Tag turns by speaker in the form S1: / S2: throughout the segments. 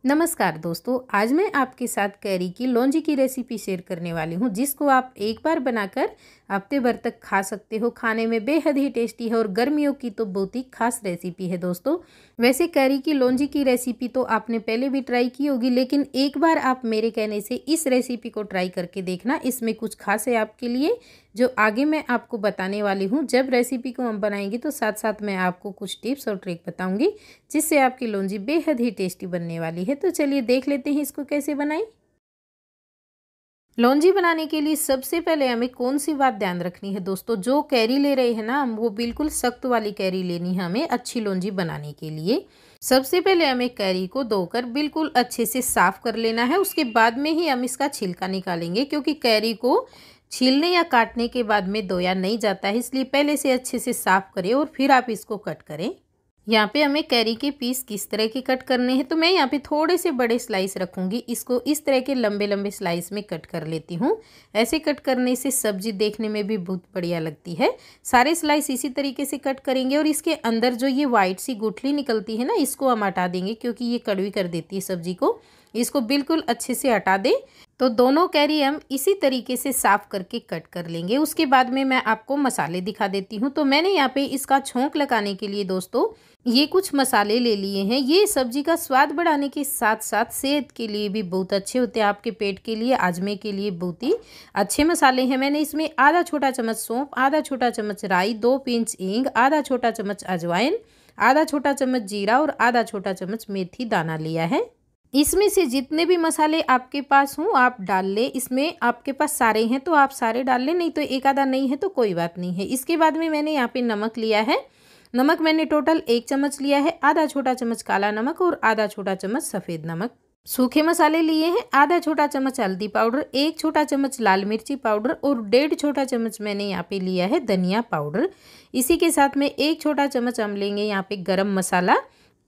S1: नमस्कार दोस्तों, आज मैं आपके साथ कैरी की लौंजी की रेसिपी शेयर करने वाली हूँ, जिसको आप एक बार बनाकर हफ्ते भर तक खा सकते हो। खाने में बेहद ही टेस्टी है और गर्मियों की तो बहुत ही खास रेसिपी है दोस्तों। वैसे कैरी की लौंजी की रेसिपी तो आपने पहले भी ट्राई की होगी, लेकिन एक बार आप मेरे कहने से इस रेसिपी को ट्राई करके देखना। इसमें कुछ खास है आपके लिए, जो आगे मैं आपको बताने वाली हूँ। जब रेसिपी को हम बनाएंगे तो साथ साथ मैं आपको कुछ टिप्स और ट्रिक बताऊंगी, जिससे आपकी लौंजी बेहद ही टेस्टी बनने वाली है। तो चलिए देख लेते हैं इसको कैसे बनाएं। लौंजी बनाने के लिए सबसे पहले हमें कौन सी बात ध्यान रखनी है दोस्तों, जो कैरी ले रहे हैं ना हम, वो बिल्कुल सख्त वाली कैरी लेनी है हमें अच्छी लौंजी बनाने के लिए। सबसे पहले हमें कैरी को धोकर बिल्कुल अच्छे से साफ कर लेना है। उसके बाद में ही हम इसका छिलका निकालेंगे, क्योंकि कैरी को छीलने या काटने के बाद में धोया नहीं जाता है, इसलिए पहले से अच्छे से साफ करें और फिर आप इसको कट करें। यहाँ पे हमें कैरी के पीस किस तरह के कट करने हैं, तो मैं यहाँ पे थोड़े से बड़े स्लाइस रखूंगी। इसको इस तरह के लंबे लंबे स्लाइस में कट कर लेती हूँ। ऐसे कट करने से सब्जी देखने में भी बहुत बढ़िया लगती है। सारे स्लाइस इसी तरीके से कट करेंगे और इसके अंदर जो ये वाइट सी गुठली निकलती है ना, इसको हम हटा देंगे, क्योंकि ये कड़वी कर देती है सब्जी को। इसको बिल्कुल अच्छे से हटा दें। तो दोनों कैरी हम इसी तरीके से साफ करके कट कर लेंगे। उसके बाद में मैं आपको मसाले दिखा देती हूँ। तो मैंने यहाँ पे इसका छोंक लगाने के लिए दोस्तों ये कुछ मसाले ले लिए हैं। ये सब्जी का स्वाद बढ़ाने के साथ साथ सेहत के लिए भी बहुत अच्छे होते हैं। आपके पेट के लिए, आजमे के लिए बहुत ही अच्छे मसाले हैं। मैंने इसमें आधा छोटा चम्मच सौंफ, आधा छोटा चम्मच राई, 2 पिंच हींग, आधा छोटा चम्मच अजवाइन, आधा छोटा चम्मच जीरा और आधा छोटा चम्मच मेथी दाना लिया है। इसमें से जितने भी मसाले आपके पास हों आप डाल ले। इसमें आपके पास सारे हैं तो आप सारे डाल लें, नहीं तो एक आधा नहीं है तो कोई बात नहीं है। इसके बाद में मैंने यहाँ पे नमक लिया है। नमक मैंने टोटल 1 चम्मच लिया है। आधा छोटा चम्मच काला नमक और आधा छोटा चम्मच सफ़ेद नमक। सूखे मसाले लिए हैं, आधा छोटा चम्मच हल्दी पाउडर, 1 छोटा चम्मच लाल मिर्ची पाउडर और 1.5 छोटा चम्मच मैंने यहाँ पे लिया है धनिया पाउडर। इसी के साथ में 1 छोटा चम्मच हम लेंगे यहाँ पे गरम मसाला।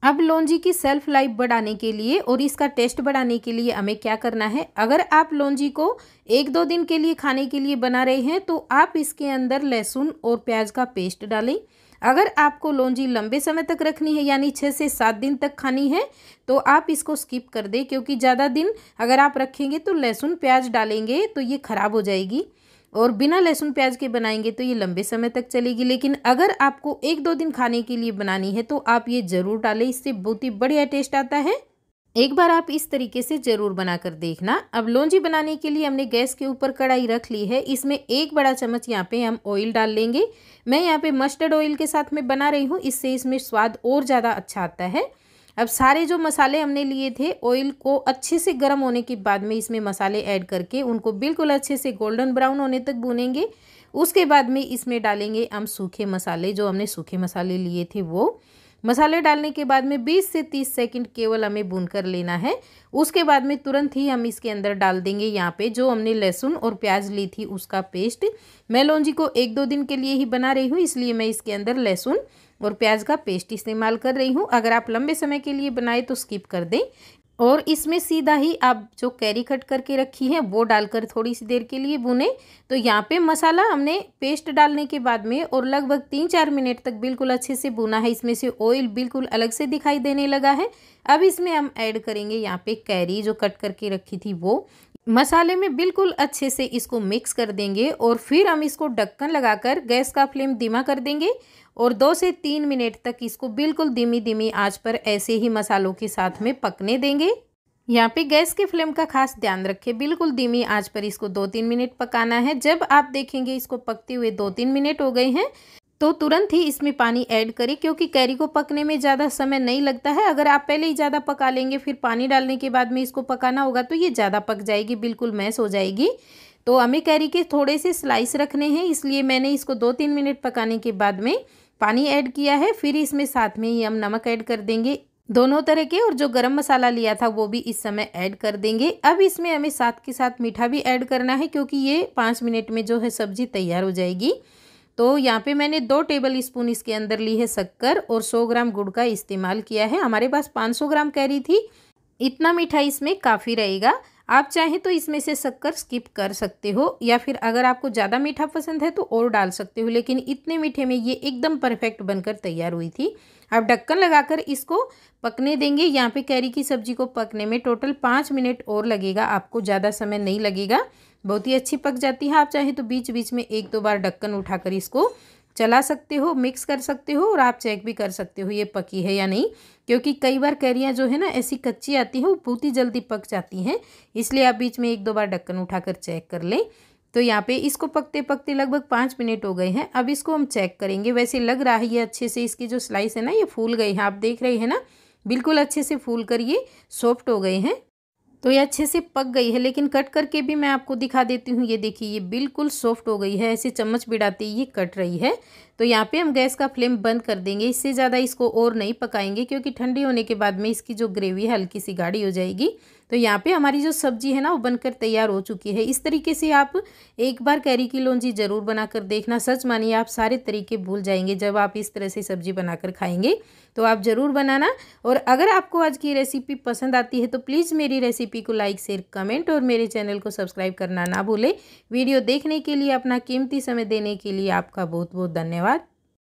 S1: अब लौंजी की सेल्फ लाइफ बढ़ाने के लिए और इसका टेस्ट बढ़ाने के लिए हमें क्या करना है, अगर आप लौंजी को 1-2 दिन के लिए खाने के लिए बना रहे हैं तो आप इसके अंदर लहसुन और प्याज का पेस्ट डालें। अगर आपको लौंजी लंबे समय तक रखनी है, यानी 6 से 7 दिन तक खानी है, तो आप इसको स्किप कर दें, क्योंकि ज़्यादा दिन अगर आप रखेंगे तो लहसुन प्याज डालेंगे तो ये ख़राब हो जाएगी। और बिना लहसुन प्याज के बनाएंगे तो ये लंबे समय तक चलेगी। लेकिन अगर आपको 1-2 दिन खाने के लिए बनानी है तो आप ये ज़रूर डालें, इससे बहुत ही बढ़िया टेस्ट आता है। एक बार आप इस तरीके से ज़रूर बनाकर देखना। अब लौंजी बनाने के लिए हमने गैस के ऊपर कढ़ाई रख ली है। इसमें 1 बड़ा चम्मच यहाँ पे हम ऑयल डाल लेंगे। मैं यहाँ पे मस्टर्ड ऑयल के साथ में बना रही हूँ, इससे इसमें स्वाद और ज़्यादा अच्छा आता है। अब सारे जो मसाले हमने लिए थे, ऑयल को अच्छे से गर्म होने के बाद में इसमें मसाले ऐड करके उनको बिल्कुल अच्छे से गोल्डन ब्राउन होने तक भूनेंगे। उसके बाद में इसमें डालेंगे हम सूखे मसाले, जो हमने सूखे मसाले लिए थे वो। मसाले डालने के बाद में 20 से 30 सेकंड केवल हमें भून कर लेना है। उसके बाद में तुरंत ही हम इसके अंदर डाल देंगे यहाँ पे जो हमने लहसुन और प्याज ली थी उसका पेस्ट। मैं लौंजी को 1-2 दिन के लिए ही बना रही हूँ, इसलिए मैं इसके अंदर लहसुन और प्याज का पेस्ट इस्तेमाल कर रही हूँ। अगर आप लंबे समय के लिए बनाए तो स्किप कर दें। और इसमें सीधा ही आप जो कैरी कट करके रखी है वो डालकर थोड़ी सी देर के लिए भुने। तो यहाँ पे मसाला हमने पेस्ट डालने के बाद में और लगभग 3-4 मिनट तक बिल्कुल अच्छे से भुना है। इसमें से ऑयल बिल्कुल अलग से दिखाई देने लगा है। अब इसमें हम ऐड करेंगे यहाँ पे कैरी जो कट करके रखी थी वो। मसाले में बिल्कुल अच्छे से इसको मिक्स कर देंगे और फिर हम इसको ढक्कन लगाकर गैस का फ्लेम धीमा कर देंगे और 2 से 3 मिनट तक इसको बिल्कुल धीमी धीमी आंच पर ऐसे ही मसालों के साथ में पकने देंगे। यहाँ पे गैस के फ्लेम का खास ध्यान रखें, बिल्कुल धीमी आंच पर इसको 2-3 मिनट पकाना है। जब आप देखेंगे इसको पकते हुए 2-3 मिनट हो गए हैं तो तुरंत ही इसमें पानी ऐड करें, क्योंकि कैरी को पकने में ज़्यादा समय नहीं लगता है। अगर आप पहले ही ज़्यादा पका लेंगे फिर पानी डालने के बाद में इसको पकाना होगा तो ये ज़्यादा पक जाएगी, बिल्कुल मैश हो जाएगी। तो हमें कैरी के थोड़े से स्लाइस रखने हैं, इसलिए मैंने इसको 2-3 मिनट पकाने के बाद में पानी ऐड किया है। फिर इसमें साथ में ही हम नमक ऐड कर देंगे दोनों तरह के, और जो गरम मसाला लिया था वो भी इस समय ऐड कर देंगे। अब इसमें हमें साथ के साथ मीठा भी ऐड करना है, क्योंकि ये 5 मिनट में जो है सब्जी तैयार हो जाएगी। तो यहाँ पे मैंने 2 टेबल स्पून इसके अंदर ली है शक्कर और 100 ग्राम गुड़ का इस्तेमाल किया है। हमारे पास 500 ग्राम कैरी थी, इतना मीठा इसमें काफ़ी रहेगा। आप चाहें तो इसमें से शक्कर स्किप कर सकते हो, या फिर अगर आपको ज़्यादा मीठा पसंद है तो और डाल सकते हो, लेकिन इतने मीठे में ये एकदम परफेक्ट बनकर तैयार हुई थी। अब ढक्कन लगाकर इसको पकने देंगे। यहाँ पे कैरी की सब्जी को पकने में टोटल 5 मिनट और लगेगा, आपको ज़्यादा समय नहीं लगेगा, बहुत ही अच्छी पक जाती है। आप चाहें तो बीच बीच में 1-2 बार ढक्कन उठाकर इसको चला सकते हो, मिक्स कर सकते हो, और आप चेक भी कर सकते हो ये पकी है या नहीं, क्योंकि कई बार कैरियाँ जो है ना ऐसी कच्ची आती है, वो बहुत ही जल्दी पक जाती हैं, इसलिए आप बीच में 1-2 बार ढक्कन उठाकर चेक कर लें। तो यहाँ पे इसको पकते पकते लगभग 5 मिनट हो गए हैं। अब इसको हम चेक करेंगे। वैसे लग रहा है ये अच्छे से, इसकी जो स्लाइस है ना ये फूल गई है, आप देख रहे हैं ना, बिल्कुल अच्छे से फूल कर ये सॉफ्ट हो गए हैं। तो ये अच्छे से पक गई है, लेकिन कट करके भी मैं आपको दिखा देती हूँ। ये देखिए ये बिल्कुल सॉफ्ट हो गई है, ऐसे चम्मच भिड़ाते ही ये कट रही है। तो यहाँ पे हम गैस का फ्लेम बंद कर देंगे, इससे ज़्यादा इसको और नहीं पकाएंगे, क्योंकि ठंडी होने के बाद में इसकी जो ग्रेवी है हल्की सी गाढ़ी हो जाएगी। तो यहाँ पे हमारी जो सब्जी है ना वो बनकर तैयार हो चुकी है। इस तरीके से आप एक बार कैरी की लौंजी ज़रूर बनाकर देखना, सच मानिए आप सारे तरीके भूल जाएंगे जब आप इस तरह से सब्जी बनाकर खाएंगे। तो आप ज़रूर बनाना। और अगर आपको आज की रेसिपी पसंद आती है तो प्लीज़ मेरी रेसिपी को लाइक, शेयर, कमेंट और मेरे चैनल को सब्सक्राइब करना ना भूलें। वीडियो देखने के लिए, अपना कीमती समय देने के लिए आपका बहुत बहुत धन्यवाद।